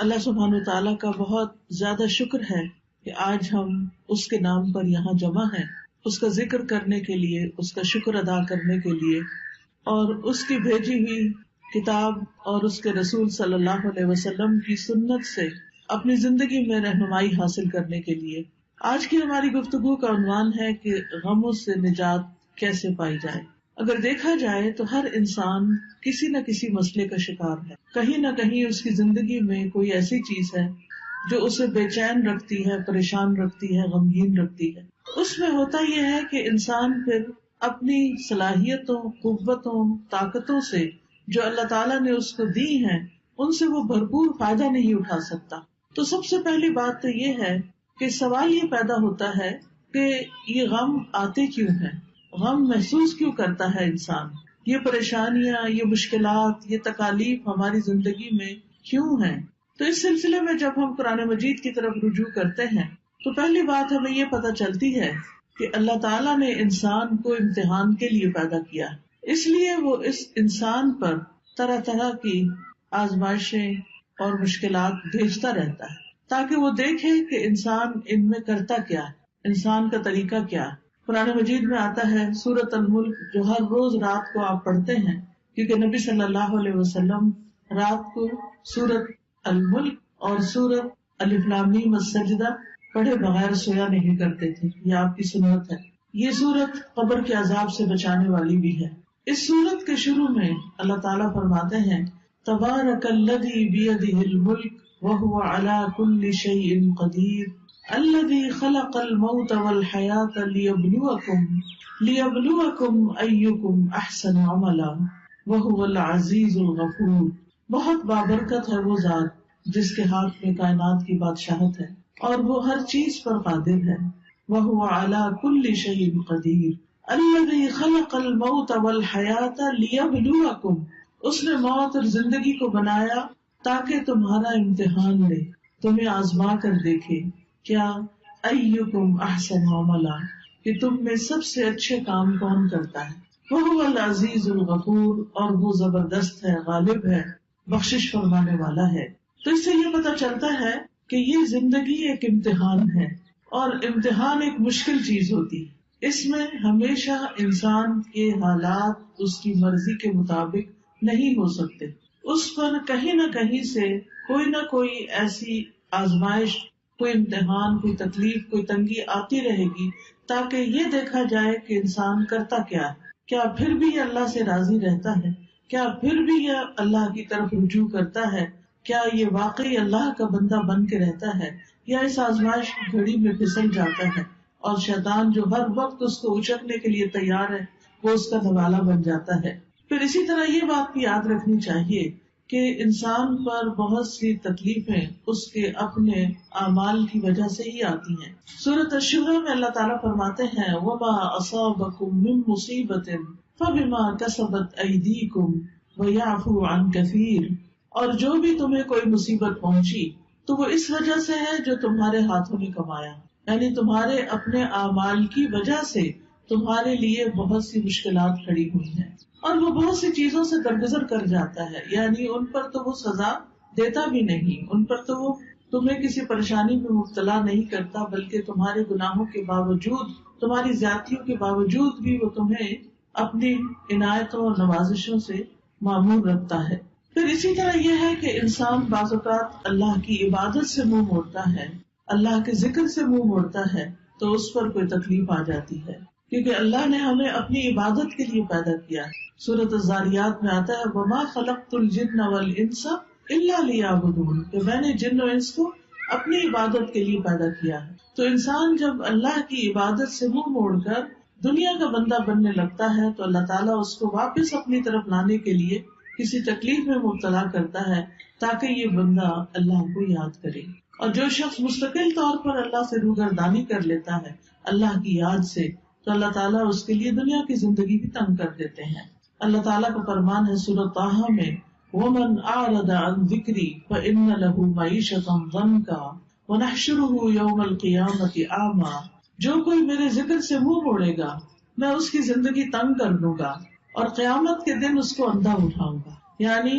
اللہ سبحانہ وتعالیٰ کا بہت زیادہ شکر ہے کہ آج ہم اس کے نام پر یہاں جمع ہیں، اس کا ذکر کرنے کے لیے، اس کا شکر ادا کرنے کے لیے، اور اس کی بھیجی ہوئی کتاب اور اس کے رسول صلی اللہ علیہ وسلم کی سنت سے اپنی زندگی میں رہنمائی حاصل کرنے کے لیے۔ آج کی ہماری گفتگو کا عنوان ہے کہ غموں سے نجات کیسے پائی جائے۔ اگر دیکھا جائے تو ہر انسان کسی نہ کسی مسئلے کا شکار ہے، کہیں نہ کہیں اس کی زندگی میں کوئی ایسی چیز ہے جو اسے بے چین رکھتی ہے، پریشان رکھتی ہے، غمگین رکھتی ہے۔ اس میں ہوتا یہ ہے کہ انسان پھر اپنی صلاحیتوں، قوتوں، طاقتوں سے جو اللہ تعالیٰ نے اس کو دی ہیں ان سے وہ بھرپور فائدہ نہیں اٹھا سکتا۔ تو سب سے پہلی بات تو یہ ہے کہ سوال یہ پیدا ہوتا ہے کہ یہ غم آتے کیوں ہیں، غم محسوس کیوں کرتا ہے انسان، یہ پریشانیاں، یہ مشکلات، یہ تکالیف ہماری زندگی میں کیوں ہیں۔ تو اس سلسلے میں جب ہم قرآن مجید کی طرف رجوع کرتے ہیں تو پہلی بات ہمیں یہ پتہ چلتی ہے کہ اللہ تعالیٰ نے انسان کو امتحان کے لیے پیدا کیا، اس لیے وہ اس انسان پر طرح طرح کی آزمائشیں اور مشکلات بھیجتا رہتا ہے تاکہ وہ دیکھے کہ انسان ان میں کرتا کیا ہے، انسان کا طریقہ کیا ہے۔ قرآن مجید میں آتا ہے سورۃ الملک، جو ہر روز رات کو آپ پڑھتے ہیں، کیونکہ نبی صلی اللہ علیہ وسلم رات کو سورۃ الملک اور سورۃ الف لام میم السجدہ پڑھے بغیر سویا نہیں کرتے تھے، یہ آپ کی سنت ہے۔ یہ سورت قبر کے عذاب سے بچانے والی بھی ہے۔ اس سورت کے شروع میں اللہ تعالیٰ فرماتے ہیں تبارک الذی بیدہ الملک وہو علی کل شیء قدیر الذی خلق الموت والحیاۃ لیبلوکم ایکم احسن عملا وہو العزیز الغفور۔ بہت بابرکت ہے وہ ذات جس کے ہاتھ میں کائنات کی بادشاہت ہے اور وہ ہر چیز پر قادر ہے۔ وہو علی کل شیء قدیر الذی خلق الموت والحیاۃ لیبلوکم، اس نے موت اور زندگی کو بنایا تاکہ تمہارا امتحان لے، تمہیں آزما کر دیکھے کیا ایکم احسن عملا، کہ تم میں سب سے اچھے کام کون کرتا ہے۔ وہو العزیز الغفور، اور وہ زبردست ہے، غالب ہے، بخشش فرمانے والا ہے۔ تو اس سے یہ پتہ چلتا ہے کہ یہ زندگی ایک امتحان ہے، اور امتحان ایک مشکل چیز ہوتی ہے۔ اس میں ہمیشہ انسان کے حالات اس کی مرضی کے مطابق نہیں ہو سکتے، اس پر کہیں نہ کہیں سے کوئی نہ کوئی ایسی آزمائش، کوئی امتحان، کوئی تکلیف، کوئی تنگی آتی رہے گی تاکہ یہ دیکھا جائے کہ انسان کرتا کیا ہے، کیا پھر بھی یہ اللہ سے راضی رہتا ہے، کیا پھر بھی یہ اللہ کی طرف رجوع کرتا ہے، کیا یہ واقعی اللہ کا بندہ بن کے رہتا ہے، یا اس آزمائش کی گھڑی میں پھسل جاتا ہے اور شیطان جو ہر وقت اس کو اچکنے کے لیے تیار ہے وہ اس کا نوالہ بن جاتا ہے۔ پھر اسی طرح یہ بات بھی یاد رکھنی چاہیے کہ انسان پر بہت سی تکلیفیں اس کے اپنے اعمال کی وجہ سے ہی آتی ہیں۔ سورۃ الشورى میں اللہ تعالیٰ فرماتے ہیں وَمَا أَصَابَكُم مِّن مُّصِيبَةٍ فَبِمَا كَسَبَتْ أَيْدِيكُمْ وَيَعْفُو عَن كَثِيرٍ، اور جو بھی تمہیں کوئی مصیبت پہنچی تو وہ اس وجہ سے ہے جو تمہارے ہاتھوں نے کمایا، یعنی تمہارے اپنے اعمال کی وجہ سے تمہارے لیے بہت سی مشکلات کھڑی ہوئی ہیں، اور وہ بہت سی چیزوں سے درگزر کر جاتا ہے، یعنی ان پر تو وہ سزا دیتا بھی نہیں، ان پر تو وہ تمہیں کسی پریشانی میں مبتلا نہیں کرتا، بلکہ تمہارے گناہوں کے باوجود، تمہاری زیادتیوں کے باوجود بھی وہ تمہیں اپنی عنایتوں اور نوازشوں سے معمور رکھتا ہے۔ پھر اسی طرح یہ ہے کہ انسان بعض اوقات اللہ کی عبادت سے منہ موڑتا ہے، اللہ کے ذکر سے منہ موڑتا ہے تو اس پر کوئی تکلیف آ جاتی ہے، کیونکہ اللہ نے ہمیں اپنی عبادت کے لیے پیدا کیا ہے۔ سورۃ الذاریات میں آتا ہے وَمَا خَلَقْتُ الْجِنَّ وَالْإِنسَ إِلَّا لِيَعْبُدُونِ، کہ میں نے جن و انس کو اپنی عبادت کے لیے پیدا کیا ہے۔ تو انسان جب اللہ کی عبادت سے منہ موڑ کر دنیا کا بندہ بننے لگتا ہے تو اللہ تعالیٰ اس کو واپس اپنی طرف لانے کے لیے کسی تکلیف میں مبتلا کرتا ہے تاکہ یہ بندہ اللہ کو یاد کرے۔ اور جو شخص مستقل طور پر اللہ سے روگردانی کر لیتا ہے اللہ کی یاد سے، تو اللہ تعالیٰ اس کے لیے دنیا کی زندگی بھی تنگ کر دیتے ہیں۔ اللہ تعالیٰ کا فرمان ہے سورۃ طٰہٰ میں وَمَنْ أَعْرَضَ عَنْ ذِكْرِي فَإِنَّ لَهُ مَعِيشَةً ضَنْكًا وَنَحْشُرُهُ يَوْمَ الْقِيَامَةِ أَعْمَىٰ، جو کوئی میرے ذکر سے منہ موڑے گا میں اس کی زندگی تنگ کر دوں گا اور قیامت کے دن اس کو اندھا اٹھاؤں گا، یعنی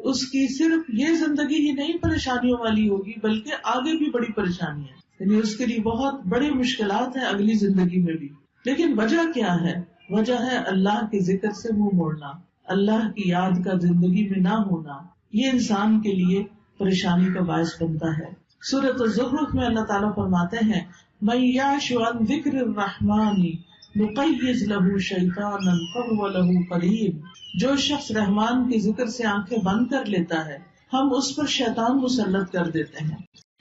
اس کی صرف یہ زندگی ہی نہیں پریشانیوں والی ہوگی بلکہ آگے بھی بڑی پریشانی ہے، یعنی اس کے لیے بہت بڑی مشکلات ہیں اگلی زندگی میں بھی. لیکن وجہ کیا ہے؟ وجہ ہے اللہ کے ذکر سے منہ موڑنا، اللہ کی یاد کا زندگی میں نہ ہونا. یہ انسان کے لیے پریشانی کا باعث بنتا ہے. سورۃ الزخرف میں اللہ تعالیٰ فرماتے ہیں مَن یعش عن ذکر الرحمن نقیض لہ شیطانا فہو لہ قرین. جو شخص رحمان کے ذکر سے آنکھیں بند کر لیتا ہے ہم اس پر شیطان مسلط کر دیتے ہیں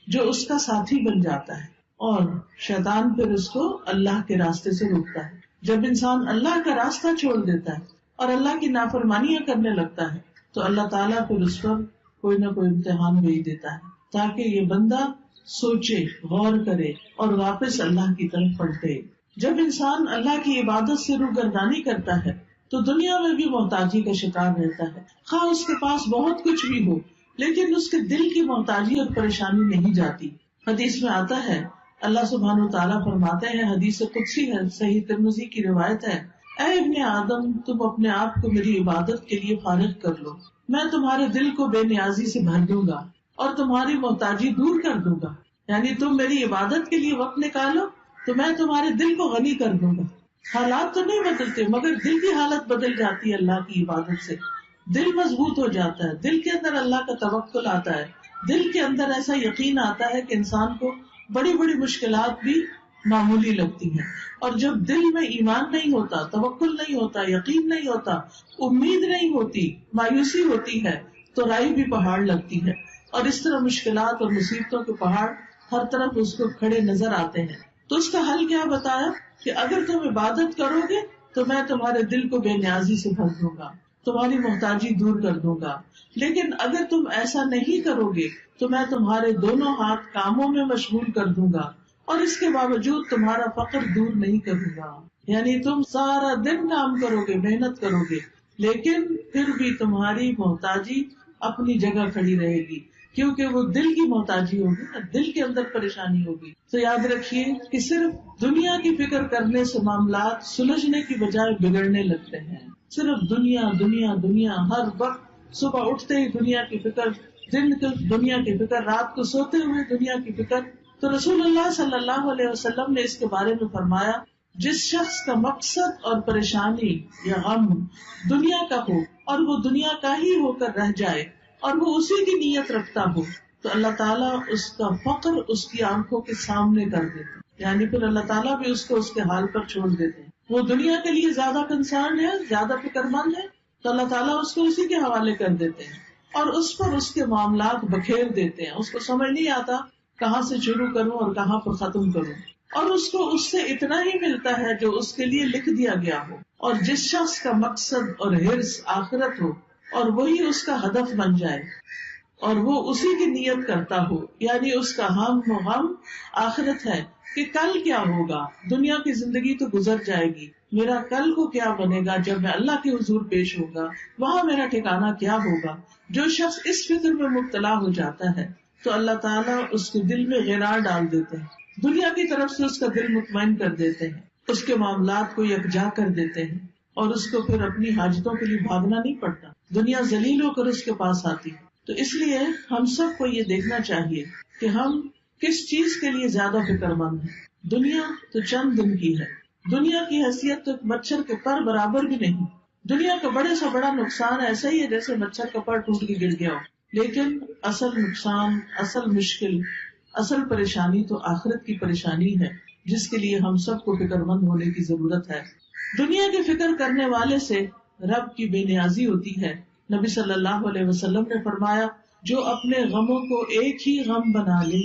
جو اس کا ساتھی بن جاتا ہے، اور شیطان پھر اس کو اللہ کے راستے سے روکتا ہے. جب انسان اللہ کا راستہ چھوڑ دیتا ہے اور اللہ کی نافرمانیاں کرنے لگتا ہے تو اللہ تعالیٰ پھر اس پر کوئی نہ کوئی امتحان بھیج دیتا ہے تاکہ یہ بندہ سوچے، غور کرے اور واپس اللہ کی طرف پلٹے. جب انسان اللہ کی عبادت سے روگردانی کرتا ہے تو دنیا میں بھی محتاجی کا شکار رہتا ہے، خواہ اس کے پاس بہت کچھ بھی ہو لیکن اس کے دل کی محتاجی اور پریشانی نہیں جاتی. حدیث میں آتا ہے اللہ سبحانہ و تعالیٰ فرماتے ہیں، حدیث قدسی ہے، صحیح ترمذی کی روایت ہے، اے ابن آدم تم اپنے آپ کو میری عبادت کے لیے فارغ کر لو، میں تمہارے دل کو بے نیازی سے بھر دوں گا اور تمہاری محتاجی دور کر دوں گا. یعنی تم میری عبادت کے لیے وقت نکالو تو میں تمہارے دل کو غنی کر دوں گا. حالات تو نہیں بدلتے مگر دل کی حالت بدل جاتی ہے اللہ کی عبادت سے. دل مضبوط ہو جاتا ہے، دل کے اندر اللہ کا توکل آتا ہے، دل کے اندر ایسا یقین آتا ہے کہ انسان کو بڑی بڑی مشکلات بھی معمولی لگتی ہیں. اور جب دل میں ایمان نہیں ہوتا، توکل نہیں ہوتا، یقین نہیں ہوتا، امید نہیں ہوتی، مایوسی ہوتی ہے تو رائی بھی پہاڑ لگتی ہے. اور اس طرح مشکلات اور مصیبتوں کے پہاڑ ہر طرف اس کو کھڑے نظر آتے ہیں. تو اس کا حل کیا بتایا کہ اگر تم عبادت کرو گے تو میں تمہارے دل کو بے نیازی سے بھر دوں گا، تمہاری محتاجی دور کر دوں گا. لیکن اگر تم ایسا نہیں کرو گے تو میں تمہارے دونوں ہاتھ کاموں میں مشغول کر دوں گا اور اس کے باوجود تمہارا فقر دور نہیں کروں گا. یعنی تم سارا دن کام کرو گے، محنت کرو گے، لیکن پھر بھی تمہاری محتاجی اپنی جگہ کھڑی رہے گی کیونکہ وہ دل کی محتاجی ہوگی، دل کے اندر پریشانی ہوگی. تو یاد رکھیے کہ صرف دنیا کی فکر کرنے سے معاملات سلجھنے کی بجائے بگڑنے لگتے ہیں. صرف دنیا دنیا دنیا، ہر وقت صبح اٹھتے ہی دنیا کی فکر، دن کو دنیا کی فکر، رات کو سوتے ہوئے دنیا کی فکر. تو رسول اللہ صلی اللہ علیہ وسلم نے اس کے بارے میں فرمایا جس شخص کا مقصد اور پریشانی یا غم دنیا کا ہو اور وہ دنیا کا ہی ہو کر رہ جائے اور وہ اسی کی نیت رکھتا ہو تو اللہ تعالیٰ اس کا فقر اس کی آنکھوں کے سامنے کر دیتے، یعنی پھر اللہ تعالیٰ بھی اس کو اس کے حال پر چھوڑ دیتے ہیں. وہ دنیا کے لیے زیادہ کنسرن ہے، زیادہ فکر مند ہے تو اللہ تعالیٰ اس کو اسی کے حوالے کر دیتے ہیں اور اس پر اس کے معاملات بکھیر دیتے ہیں. اس کو سمجھ نہیں آتا کہاں سے شروع کروں اور کہاں پر ختم کروں، اور اس کو اس سے اتنا ہی ملتا ہے جو اس کے لیے لکھ دیا گیا ہو. اور جس شخص کا مقصد اور حرص آخرت ہو اور وہی اس کا ہدف بن جائے اور وہ اسی کی نیت کرتا ہو، یعنی اس کا ہم و غم آخرت ہے کہ کل کیا ہوگا، دنیا کی زندگی تو گزر جائے گی، میرا کل کو کیا بنے گا جب میں اللہ کے حضور پیش ہوگا، وہاں میرا ٹھکانہ کیا ہوگا. جو شخص اس فکر میں مبتلا ہو جاتا ہے تو اللہ تعالیٰ اس کے دل میں غرار ڈال دیتے ہیں، دنیا کی طرف سے اس کا دل مطمئن کر دیتے ہیں، اس کے معاملات کو یکجا کر دیتے ہیں اور اس کو پھر اپنی حاجتوں کے لیے بھاگنا نہیں پڑتا، دنیا ذلیل ہو کر اس کے پاس آتی ہے. تو اس لیے ہم سب کو یہ دیکھنا چاہیے کہ ہم کس چیز کے لیے زیادہ فکر مند ہیں. دنیا تو چند دن کی ہے، دنیا کی حیثیت تو ایک مچھر کے پر برابر بھی نہیں. دنیا کا بڑے سے بڑا نقصان ایسا ہی ہے جیسے مچھر کا پر ٹوٹ کے گر گیا ہو، لیکن اصل نقصان، اصل مشکل، اصل پریشانی تو آخرت کی پریشانی ہے جس کے لیے ہم سب کو فکر مند ہونے کی ضرورت ہے. دنیا کی فکر کرنے والے سے رب کی بے نیازی ہوتی ہے. نبی صلی اللہ علیہ وسلم نے فرمایا جو اپنے غموں کو ایک ہی غم بنا لے،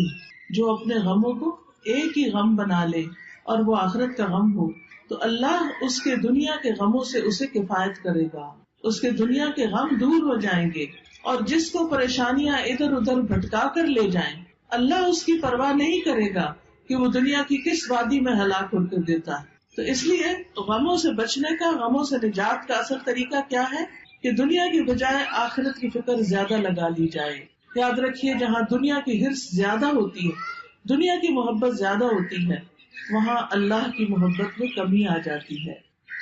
جو اپنے غموں کو ایک ہی غم بنا لے اور وہ آخرت کا غم ہو تو اللہ اس کے دنیا کے غموں سے اسے کفایت کرے گا، اس کے دنیا کے غم دور ہو جائیں گے. اور جس کو پریشانیاں ادھر ادھر بھٹکا کر لے جائیں اللہ اس کی پرواہ نہیں کرے گا کہ وہ دنیا کی کس وادی میں ہلاک ہو کر دیتا ہے. تو اس لیے غموں سے بچنے کا، غموں سے نجات کا اصل طریقہ کیا ہے کہ دنیا کی بجائے آخرت کی فکر زیادہ لگا لی جائے. یاد رکھیے جہاں دنیا کی حرص زیادہ ہوتی ہے، دنیا کی محبت زیادہ ہوتی ہے، وہاں اللہ کی محبت میں کمی آ جاتی ہے،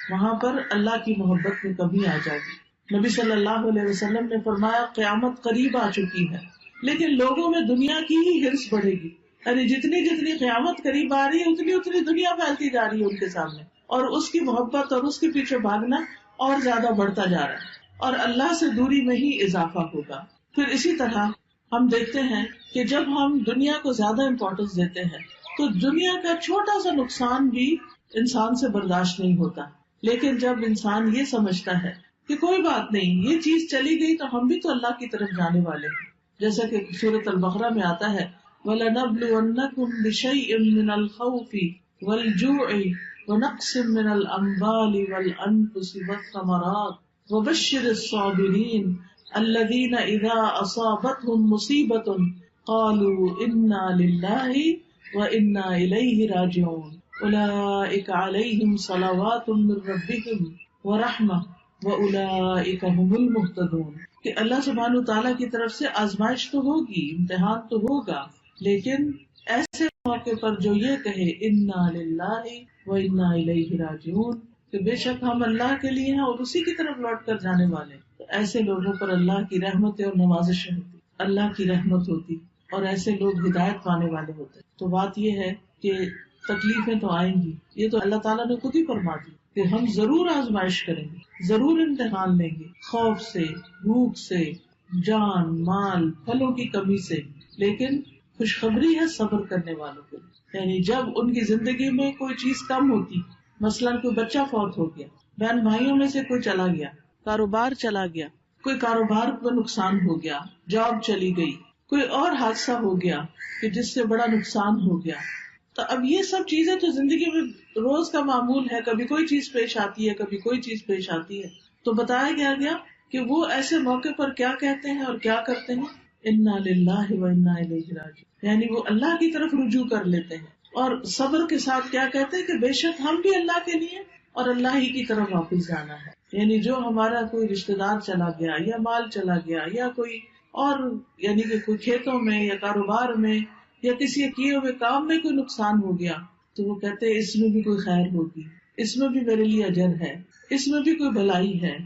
وہاں پر اللہ کی محبت میں کمی آ جاتی. نبی صلی اللہ علیہ وسلم نے فرمایا قیامت قریب آ چکی ہے، لیکن لوگوں میں دنیا کی ہی ہرس بڑھے گی، یعنی جتنی جتنی قیامت قریب آ رہی ہے اتنی اتنی دنیا پھیلتی جا رہی ہے ان کے سامنے، اور اس کی محبت اور اس کے پیچھے بھاگنا اور زیادہ بڑھتا جا رہا ہے، اور اللہ سے دوری میں ہی اضافہ ہوگا۔ پھر اسی طرح ہم دیکھتے ہیں کہ جب ہم دنیا کو زیادہ امپورٹنس دیتے ہیں تو دنیا کا چھوٹا سا نقصان بھی انسان سے برداشت نہیں ہوتا، لیکن جب انسان یہ سمجھتا ہے کہ کوئی بات نہیں، یہ چیز چلی گئی تو ہم بھی تو اللہ کی طرف جانے والے ہیں، جیسا کہ سورۃ البقرہ میں آتا ہے وَلَنَبْلُوَنَّكُمْ بِشَيْءٍ مِّنَ الْخَوْفِ وَالْجُوعِ وَنَقْصٍ مِّنَ الْأَمْوَالِ وَالْأَنفُسِ وَالثَّمَرَاتِ وَبَشِّرِ الصَّابِرِينَ الَّذِينَ إِذَا أَصَابَتْهُم مُّصِيبَةٌ قَالُوا إِنَّا لِلَّهِ وَإِنَّا إِلَيْهِ رَاجِعُونَ أُولَٰئِكَ عَلَيْهِمْ صَلَوَاتٌ مِّن رَّبِّهِمْ وَرَحْمَةٌ وَأُولَٰئِكَ هُمُ الْمُهْتَدُونَ کہ اللہ سبحانہ تعالیٰ کی طرف سے آزمائش تو ہوگی، امتحان تو ہوگا، لیکن ایسے موقع پر جو یہ کہے انا للہ وانا الیہ راجعون کہ بے شک ہم اللہ کے لیے ہیں اور اسی کی طرف لوٹ کر جانے والے، تو ایسے لوگوں پر اللہ کی رحمت اور نوازشیں ہوتی، اللہ کی رحمت ہوتی، اور ایسے لوگ ہدایت پانے والے ہوتے۔ تو بات یہ ہے کہ تکلیفیں تو آئیں گی، یہ تو اللہ تعالیٰ نے خود ہی فرما دی کہ ہم ضرور آزمائش کریں گے، ضرور امتحان لیں گے، خوف سے، بھوک سے، جان مال پھلوں کی کمی سے، لیکن خوشخبری ہے صبر کرنے والوں کے لیے، یعنی جب ان کی زندگی میں کوئی چیز کم ہوتی، مثلاً کوئی بچہ فوت ہو گیا، بہن بھائیوں میں سے کوئی چلا گیا، کاروبار چلا گیا، کوئی کاروبار کو نقصان ہو گیا، جاب چلی گئی، کوئی اور حادثہ ہو گیا کہ جس سے بڑا نقصان ہو گیا، تو اب یہ سب چیزیں تو زندگی میں روز کا معمول ہے، کبھی کوئی چیز پیش آتی ہے، کبھی کوئی چیز پیش آتی ہے، تو بتایا گیا کہ وہ ایسے موقع پر کیا کہتے ہیں اور کیا کرتے ہیں، انا للہ و انا الیہ راجعون، یعنی وہ اللہ کی طرف رجوع کر لیتے ہیں، اور صبر کے ساتھ کیا کہتے ہیں کہ بے شک ہم بھی اللہ کے لیے اور اللہ ہی کی طرف واپس جانا ہے، یعنی جو ہمارا کوئی رشتہ دار چلا گیا یا مال چلا گیا یا کوئی اور یعنی کہ کوئی کھیتوں میں یا کاروبار میں یا کسی کیے ہوئے کام میں کوئی نقصان ہو گیا، تو وہ کہتے ہیں اس میں بھی کوئی خیر ہوگی، اس میں بھی میرے لیے اجر ہے، اس میں بھی کوئی بھلائی ہے،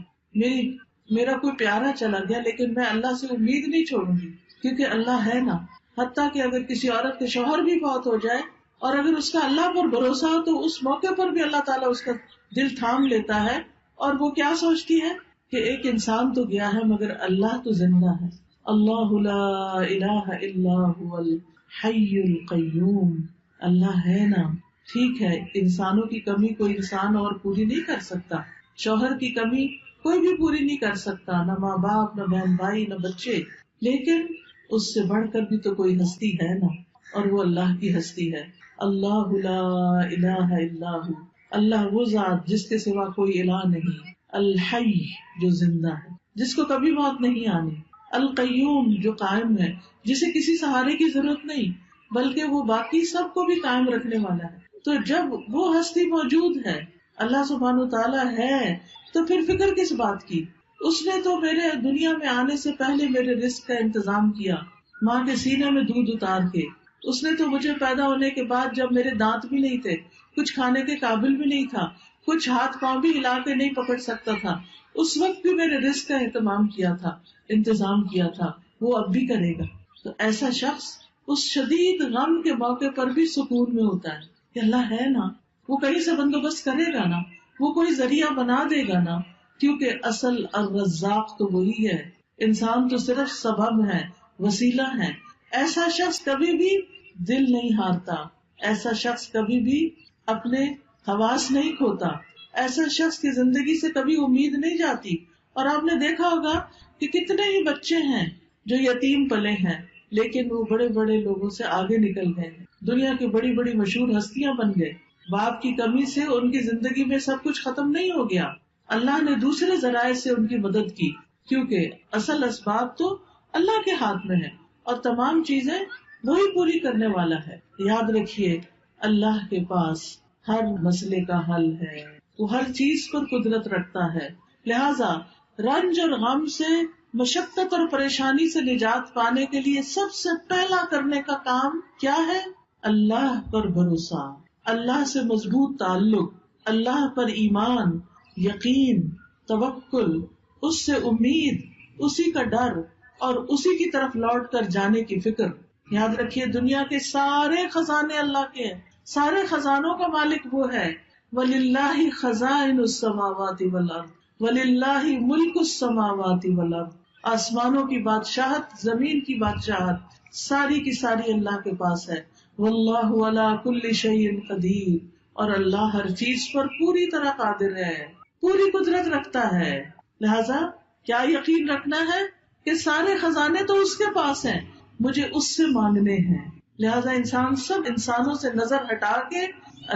میرا کوئی پیارا چلا گیا لیکن میں اللہ سے امید نہیں چھوڑوں گی کیونکہ اللہ ہے نا، حتیٰ کہ اگر کسی عورت کے شوہر بھی فوت ہو جائے اور اگر اس کا اللہ پر بھروسہ ہو تو اس موقع پر بھی اللہ تعالیٰ اس کا دل تھام لیتا ہے، اور وہ کیا سوچتی ہے کہ ایک انسان تو گیا ہے مگر اللہ تو زندہ ہے، اللہ لا الہ الا هو الحی القیوم، اللہ ہے نا، ٹھیک ہے انسانوں کی کمی کوئی انسان اور پوری نہیں کر سکتا، شوہر کی کمی کوئی بھی پوری نہیں کر سکتا، نہ ماں باپ، نہ بہن بھائی، نہ بچے، لیکن اس سے بڑھ کر بھی تو کوئی ہستی ہے نا، اور وہ اللہ کی ہستی ہے، اللہ لا الہ الا ہو، اللہ وہ ذات جس کے سوا کوئی الہ نہیں، الحی جو زندہ ہے، جس کو کبھی موت نہیں آنی، القیوم جو قائم ہے، جسے کسی سہارے کی ضرورت نہیں بلکہ وہ باقی سب کو بھی قائم رکھنے والا ہے۔ تو جب وہ ہستی موجود ہے، اللہ سبحانہ وتعالیٰ ہے، تو پھر فکر کس بات کی؟ اس نے تو میرے دنیا میں آنے سے پہلے میرے رزق کا انتظام کیا، ماں کے سینے میں دودھ اتار کے، اس نے تو مجھے پیدا ہونے کے بعد جب میرے دانت بھی نہیں تھے، کچھ کھانے کے قابل بھی نہیں تھا، کچھ ہاتھ پاؤں بھی ہلا کے نہیں پکڑ سکتا تھا، اس وقت بھی میرے رزق کا اہتمام کیا تھا، انتظام کیا تھا، وہ اب بھی کرے گا۔ تو ایسا شخص اس شدید غم کے موقع پر بھی سکون میں ہوتا ہے کہ اللہ ہے نا، وہ کہیں سے بندوبست کرے گا نا، وہ کوئی ذریعہ بنا دے گا نا، کیونکہ اصل الرزاق تو وہی ہے، انسان تو صرف سبب ہے، وسیلہ ہے۔ ایسا شخص کبھی بھی دل نہیں ہارتا، ایسا شخص کبھی بھی اپنے حواس نہیں کھوتا، ایسا شخص کی زندگی سے کبھی امید نہیں جاتی۔ اور آپ نے دیکھا ہوگا کہ کتنے ہی بچے ہیں جو یتیم پلے ہیں لیکن وہ بڑے بڑے لوگوں سے آگے نکل گئے، دنیا کی بڑی بڑی مشہور ہستیاں بن گئے، باپ کی کمی سے ان کی زندگی میں سب کچھ ختم نہیں ہو گیا، اللہ نے دوسرے ذرائع سے ان کی مدد کی، کیونکہ اصل اسباب تو اللہ کے ہاتھ میں ہے اور تمام چیزیں وہی پوری کرنے والا ہے۔ یاد رکھیے اللہ کے پاس ہر مسئلے کا حل ہے، وہ ہر چیز پر قدرت رکھتا ہے، لہذا رنج اور غم سے، مشقت اور پریشانی سے نجات پانے کے لیے سب سے پہلا کرنے کا کام کیا ہے؟ اللہ پر بھروسہ، اللہ سے مضبوط تعلق، اللہ پر ایمان، یقین، توکل، اس سے امید، اسی کا ڈر اور اسی کی طرف لوٹ کر جانے کی فکر. یاد رکھیے دنیا کے سارے خزانے اللہ کے ہیں، سارے خزانوں کا مالک وہ ہے. وَلِلَّهِ خَزَائِنُ السَّمَاوَاتِ وَالْأَرْضِ وَلِلَّهِ مُلْكُ السَّمَاوَاتِ وَالْأَرْضِ. آسمانوں کی بادشاہت، زمین کی بادشاہت ساری کی ساری اللہ کے پاس ہے. وَاللَّهُ عَلَى كُلِّ شَيْءٍ قَدِيرٌ. اور اللہ ہر چیز پر پوری طرح قادر ہے، پوری قدرت رکھتا ہے. لہذا کیا یقین رکھنا ہے کہ سارے خزانے تو اس کے پاس ہیں، مجھے اس سے مانگنے ہیں. لہذا انسان سب انسانوں سے نظر ہٹا کے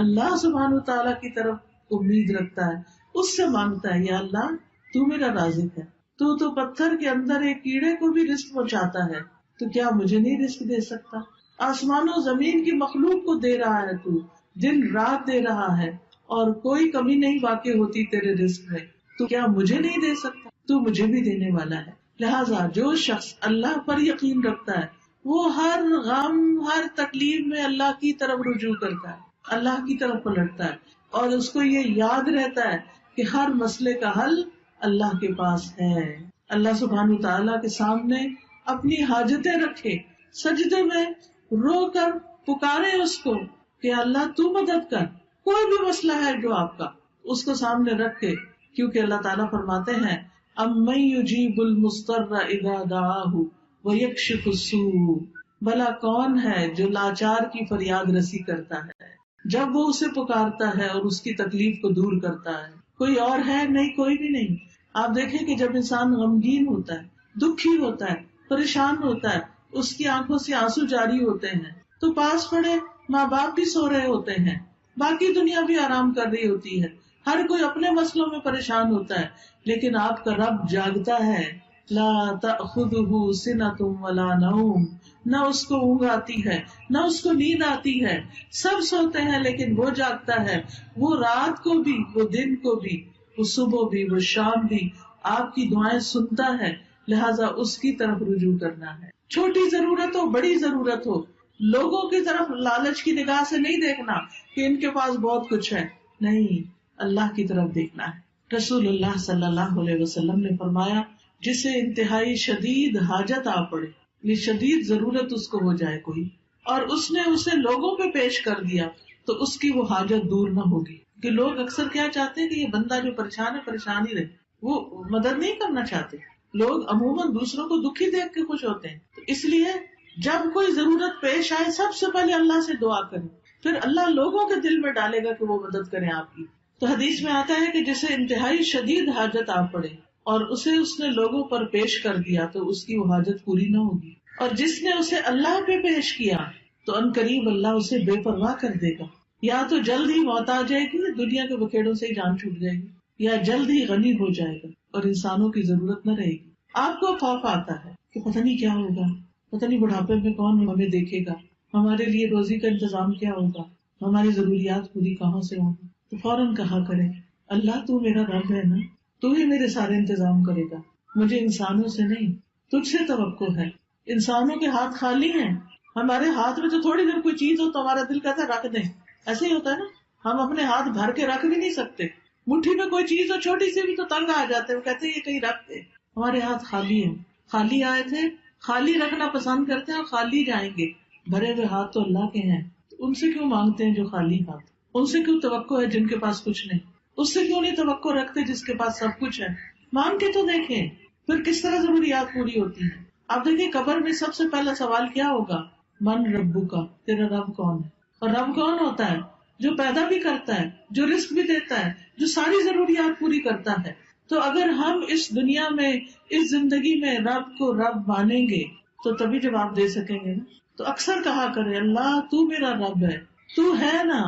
اللہ سبحانہ تعالیٰ کی طرف امید رکھتا ہے، اس سے مانگتا ہے. یا اللہ تو میرا رازق ہے، تو پتھر کے اندر ایک کیڑے کو بھی رزق پہنچاتا ہے، تو کیا مجھے نہیں رزق دے سکتا؟ آسمانوں زمین کی مخلوق کو دے رہا ہے، تو دن رات دے رہا ہے اور کوئی کمی نہیں واقع ہوتی تیرے رزق میں، تو کیا مجھے نہیں دے سکتا؟ تو مجھے بھی دینے والا ہے. لہٰذا جو شخص اللہ پر یقین رکھتا ہے وہ ہر غم، ہر تکلیف میں اللہ کی طرف رجوع کرتا ہے، اللہ کی طرف پلٹتا ہے، اور اس کو یہ یاد رہتا ہے کہ ہر مسئلے کا حل اللہ کے پاس ہے. اللہ سبحانہ تعالیٰ کے سامنے اپنی حاجتیں رکھے، سجدے میں رو کر پکارے اس کو کہ اللہ تو مدد کر. کوئی بھی مسئلہ ہے جو آپ کا، اس کو سامنے رکھ کے، کیونکہ اللہ تعالیٰ فرماتے ہیں اَمَّن يُجِيبُ الْمُضْطَرَّ إِذَا دَعَاهُ وَيَكْشِفُ السُّوءَ. بھلا کون ہے جو لاچار کی فریاد رسی کرتا ہے جب وہ اسے پکارتا ہے اور اس کی تکلیف کو دور کرتا ہے؟ کوئی اور ہے؟ نہیں، کوئی بھی نہیں. آپ دیکھیں کہ جب انسان غمگین ہوتا ہے، دکھی ہوتا ہے، پریشان ہوتا ہے، اس کی آنکھوں سے آنسو جاری ہوتے ہیں، تو پاس پڑے ماں باپ بھی سو رہے ہوتے ہیں، باقی دنیا بھی آرام کر رہی ہوتی ہے، ہر کوئی اپنے مسئلوں میں پریشان ہوتا ہے، لیکن آپ کا رب جاگتا ہے. لا تأخذہ سنۃ ولا نوم. نہ اس کو اونگ آتی ہے نہ اس کو نیند آتی ہے. سب سوتے ہیں لیکن وہ جاگتا ہے. وہ رات کو بھی، وہ دن کو بھی، وہ صبح بھی، وہ شام بھی آپ کی دعائیں سنتا ہے. لہٰذا اس کی طرف رجوع کرنا ہے. چھوٹی ضرورت ہو، بڑی ضرورت ہو، لوگوں کی طرف لالچ کی نگاہ سے نہیں دیکھنا کہ ان کے پاس بہت کچھ ہے، نہیں، اللہ کی طرف دیکھنا ہے. رسول اللہ صلی اللہ علیہ وسلم نے فرمایا جسے انتہائی شدید حاجت آ پڑے، یہ شدید ضرورت اس کو ہو جائے کوئی، اور اس نے اسے لوگوں پہ پیش کر دیا تو اس کی وہ حاجت دور نہ ہوگی. کہ لوگ اکثر کیا چاہتے ہیں کہ یہ بندہ جو پریشان ہے پریشان ہی رہے، وہ مدد نہیں کرنا چاہتے. لوگ عموماً دوسروں کو دکھی دیکھ کے خوش ہوتے ہیں. تو اس لیے جب کوئی ضرورت پیش آئے سب سے پہلے اللہ سے دعا کریں، پھر اللہ لوگوں کے دل میں ڈالے گا کہ وہ مدد کریں آپ کی. تو حدیث میں آتا ہے کہ جسے انتہائی شدید حاجت آ پڑے اور اسے اس نے لوگوں پر پیش کر دیا تو اس کی وہ حاجت پوری نہ ہوگی، اور جس نے اسے اللہ پہ پیش کیا تو ان قریب اللہ اسے بے پرواہ کر دے گا. یا تو جلد ہی موت آ جائے گی، دنیا کے بکھیڑوں سے ہی جان چھوٹ جائے گی، یا جلد ہی غنی ہو جائے گا اور انسانوں کی ضرورت نہ رہے گی. آپ کو خوف آتا ہے کہ پتہ نہیں کیا ہوگا، پتہ نہیں بڑھاپے میں کون ہمیں دیکھے گا، ہمارے لیے روزی کا انتظام کیا ہوگا، ہماری ضروریات پوری کہاں سے ہوں گی. تو فوراً کہا کرے اللہ تو میرا رب ہے نا، تو ہی میرے سارے انتظام کرے گا، مجھے انسانوں سے نہیں، تجھ سے توقع ہے. انسانوں کے ہاتھ خالی ہیں، ہمارے ہاتھ میں تو تھوڑی دیر کوئی چیز ہو تو ہمارا دل کہتا ہے رکھ دیں. ایسے ہی ہوتا ہے نا، ہم اپنے ہاتھ بھر کے رکھ بھی نہیں سکتے، مٹھی میں کوئی چیز ہو چھوٹی سی بھی تو تنگ آ جاتے ہیں، وہ کہتے ہیں یہ کہیں رکھ دے. ہمارے ہاتھ خالی ہیں، خالی آئے تھے، خالی رکھنا پسند کرتے ہیں اور خالی جائیں گے. بھرے ہوئے ہاتھ تو اللہ کے ہیں، ان سے کیوں مانگتے ہیں جو خالی ہاتھ؟ ان سے کیوں توقع ہے جن کے پاس کچھ نہیں؟ اس سے کیوں نہیں توقع رکھتے جس کے پاس سب کچھ ہے؟ مانگ کے تو دیکھیں پھر کس طرح ضروریات پوری ہوتی ہیں. آپ دیکھیں قبر میں سب سے پہلا سوال کیا ہوگا؟ من ربو کا، تیرا رب کون ہے؟ اور رب کون ہوتا ہے؟ جو پیدا بھی کرتا ہے، جو رزق بھی دیتا ہے، جو ساری ضروریات پوری کرتا ہے. تو اگر ہم اس دنیا میں، اس زندگی میں رب کو رب مانیں گے تو تبھی جواب دے سکیں گے نا. تو اکثر کہا کرے اللہ تو میرا رب ہے، تو ہے نا،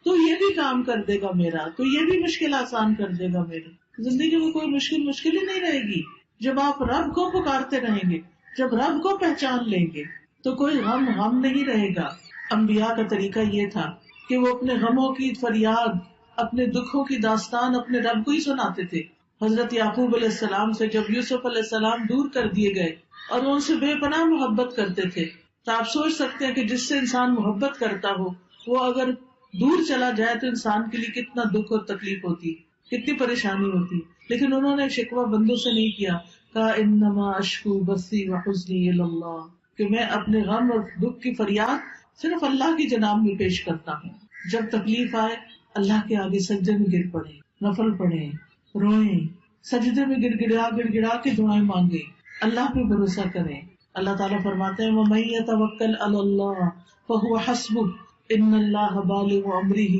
تو یہ بھی کام کر دے گا میرا، تو یہ بھی مشکل آسان کر دے گا میری. زندگی میں کوئی مشکل ہی نہیں رہے گی جب آپ رب کو پکارتے رہیں گے، جب رب کو پہچان لیں گے تو کوئی غم نہیں رہے گا. انبیاء کا طریقہ یہ تھا کہ وہ اپنے غموں کی فریاد، اپنے دکھوں کی داستان اپنے رب کو ہی سناتے تھے. حضرت یعقوب علیہ السلام سے جب یوسف علیہ السلام دور کر دیے گئے اور وہ ان سے بے پناہ محبت کرتے تھے، تو آپ سوچ سکتے ہیں کہ جس سے انسان محبت کرتا ہو وہ اگر دور چلا جائے تو انسان کے لیے کتنا دکھ اور تکلیف ہوتی. کتنی پریشانی ہوتی، لیکن انہوں نے شکوہ بندوں سے نہیں کیا، کہا انما اشکو بثی وحزنی الی اللہ، کہ میں اپنے غم اور دکھ کی فریاد صرف اللہ کی جناب میں پیش کرتا ہوں. جب تکلیف آئے اللہ کے آگے سجدے میں گر پڑے، نفل پڑھے، روئیں، سجدے میں گڑ گڑا کے دعائیں مانگے، اللہ پہ بھروسہ کریں. اللہ تعالیٰ فرماتے ہیں وَمَن يَتَوَکَّلْ عَلَى اللَّهِ فَهُوَ حَسْبُهُ إِنَّ اللَّهَ بَالِغُ أَمْرِهِ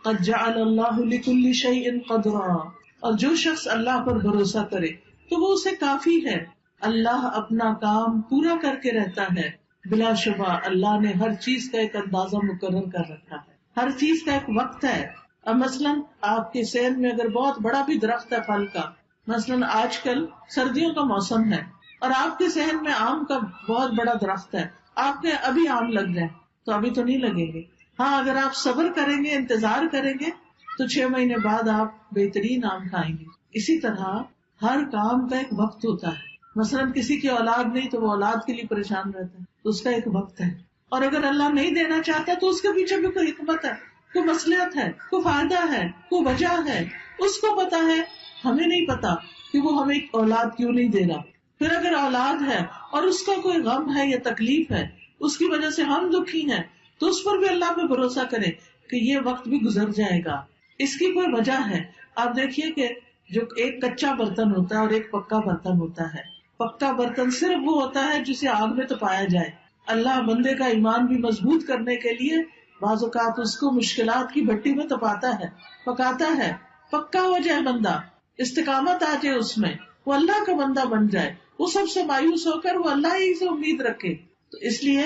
قَدْ جَعَلَ اللَّهُ لِكُلِّ شَيْءٍ قَدْرًا. اور جو شخص اللہ پر بھروسہ کرے تو وہ اسے کافی ہے، اللہ اپنا کام پورا کر کے رہتا ہے. بلا شبہ اللہ نے ہر چیز کا ایک اندازہ مقرر کر رکھا ہے، ہر چیز کا ایک وقت ہے. اب مثلاً آپ کے صحن میں اگر بہت بڑا بھی درخت ہے پھل کا، مثلاً آج کل سردیوں کا موسم ہے اور آپ کے صحن میں آم کا بہت بڑا درخت ہے، آپ کے ابھی آم لگ جائیں تو ابھی تو نہیں لگیں گے. ہاں اگر آپ صبر کریں گے، انتظار کریں گے تو 6 مہینے بعد آپ بہترین آم کھائیں گے. اسی طرح ہر کام کا ایک وقت ہوتا ہے. مثلاً کسی کی اولاد نہیں تو وہ اولاد کے لیے پریشان رہتا ہے، تو اس کا ایک وقت ہے. اور اگر اللہ نہیں دینا چاہتا تو اس کے پیچھے بھی کوئی حکمت ہے، کوئی مصلحت ہے، کوئی فائدہ ہے، کوئی وجہ ہے، اس کو پتا ہے، ہمیں نہیں پتا کہ وہ ہمیں اولاد کیوں نہیں دے رہا. پھر اگر اولاد ہے اور اس کا کوئی غم ہے یا تکلیف ہے، اس کی وجہ سے ہم دکھی ہیں، تو اس پر بھی اللہ پہ بھروسہ کریں کہ یہ وقت بھی گزر جائے گا، اس کی کوئی وجہ ہے. آپ دیکھیے کہ جو ایک کچا برتن ہوتا ہے اور ایک پکا برتن ہوتا ہے، پکا برتن صرف وہ ہوتا ہے جسے آگ میں تپایا جائے. اللہ بندے کا ایمان بھی مضبوط کرنے کے لیے بعض اوقات اس کو مشکلات کی بھٹی میں تپاتا ہے، پکاتا ہے، پکا ہو جائے بندہ، استقامت آ جائے اس میں، وہ اللہ کا بندہ بن جائے، وہ سب سے مایوس ہو کر وہ اللہ ہی سے امید رکھے. تو اس لیے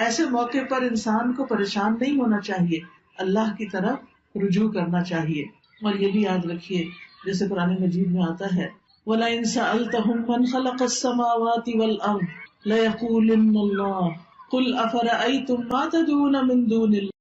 ایسے موقع پر انسان کو پریشان نہیں ہونا چاہیے، اللہ کی طرف رجوع کرنا چاہیے. اور یہ بھی یاد رکھیے جیسے قرآن مجید میں آتا ہے وَلَئِن سَأَلْتَهُم مَّنْ خَلَقَ السَّمَاوَاتِ وَالْأَرْضَ لَيَقُولُنَّ اللَّهُ قُلْ أَفَرَأَيْتُم مَّا تَدْعُونَ مِن دُونِ اللَّهِ